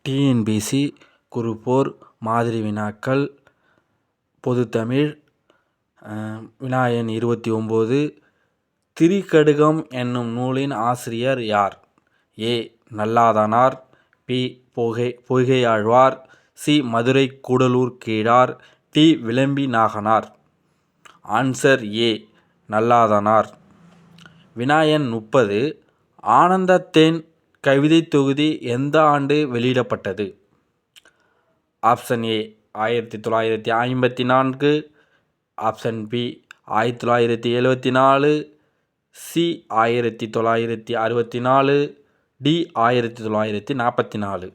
TNPSC group 4 மாதிரி வினாக்கள் பொதுத்தமிழ் வினா எண் 29. திரிகடுகம் என்னும் நூலின் ஆசிரியர் யார்? A. Nalladhanar, B. Poigaiyalvar, C. Madurai Koodalur Kizhar, D. Vilambi Naganar. Answer A. Nalladhanar. வினா எண் 30. ஆனந்தத்தேன் கவிதைத் தொகுதி எந்த ஆண்டு வெளியிடப்பட்டது? Option A 1954, option B 1974, C 1964, D 1944.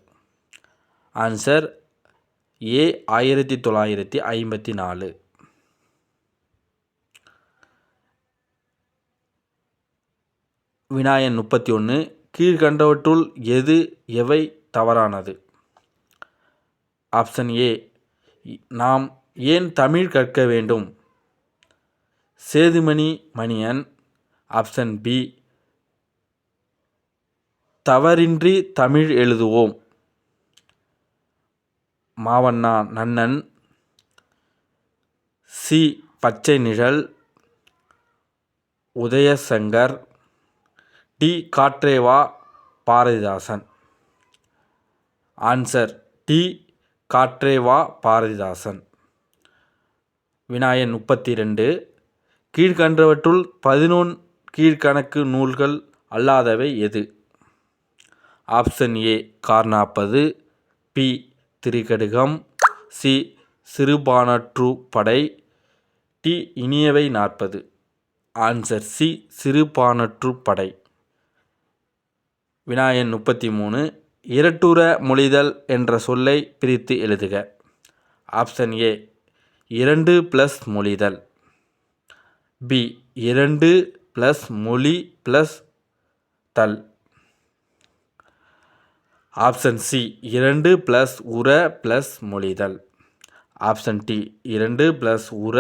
Answer A 1954. வினா எண் 31. கீழ்கண்டவற்றுள் எவை தவறானது? ஆப்ஷன் ஏ நாம் ஏன் தமிழ் கற்க வேண்டும், சேதுமணி மணியன். ஆப்ஷன் பி தவறின்றி தமிழ் எழுதுவோம், மாவண்ணா நன்னன். சி. பச்சை நிழல், உதயசங்கர், டி. காற்றேவா பாரதிதாசன். Answer D. காற்றேவா பாரதிதாசன். வினா எண் 32. கீழ்கண்டவற்றுள் 11 கீழ்கணக்கு நூல்கள் அல்லாதவை எது? ஆப்ஷன் ஏ கார்40, B. Thirikadugam, C. Sirupanarruppadai, D. இனியவை 40. Answer C. சிறுபானாற்றுப்படை. வினா எண் 33. இரட்டுற மொழிதல் என்ற சொல்லை பிரித்து எழுதுக. ஆப்ஷன் ஏ 2 + மொழிதல், பி 2 + மொழி தல், ஆப்ஷன் சி 2 + உர மொழிதல், ஆப்ஷன் டி 2 + உர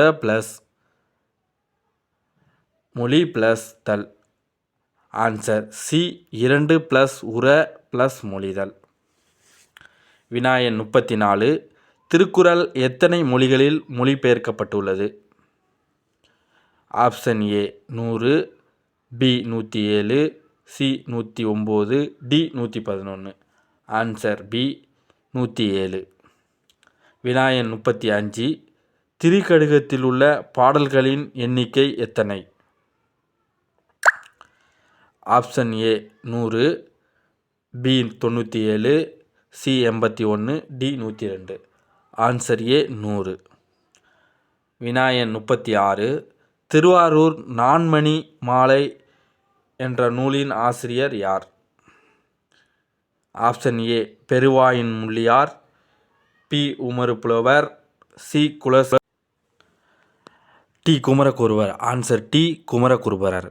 மொழி தல். ஆன்சர் சி 2 + உர மொழிதல். வினா எண் 34. திருக்குறள் எத்தனை மொழிகளில் மொழிபெயர்க்கப்பட்டுள்ளது? Option A 100, B 107, C 109, D 111. Answer B 107. வினா எண் 35. திரிகடுகத்தில் உள்ள பாடல்களின் எண்ணிக்கை எத்தனை? Option A 100, B 97, C 81, D 102. Answer A 100. வினா எண் 36. திருவாரூர் நான்மணி மாலை என்ற நூலின் ஆசிரியர் யார்? Option A Peruvayin Mulliyar, B. Umarupulavar, C. Kulasekarar, D. Kumaraguruparar. Answer D. Kumaraguruparar.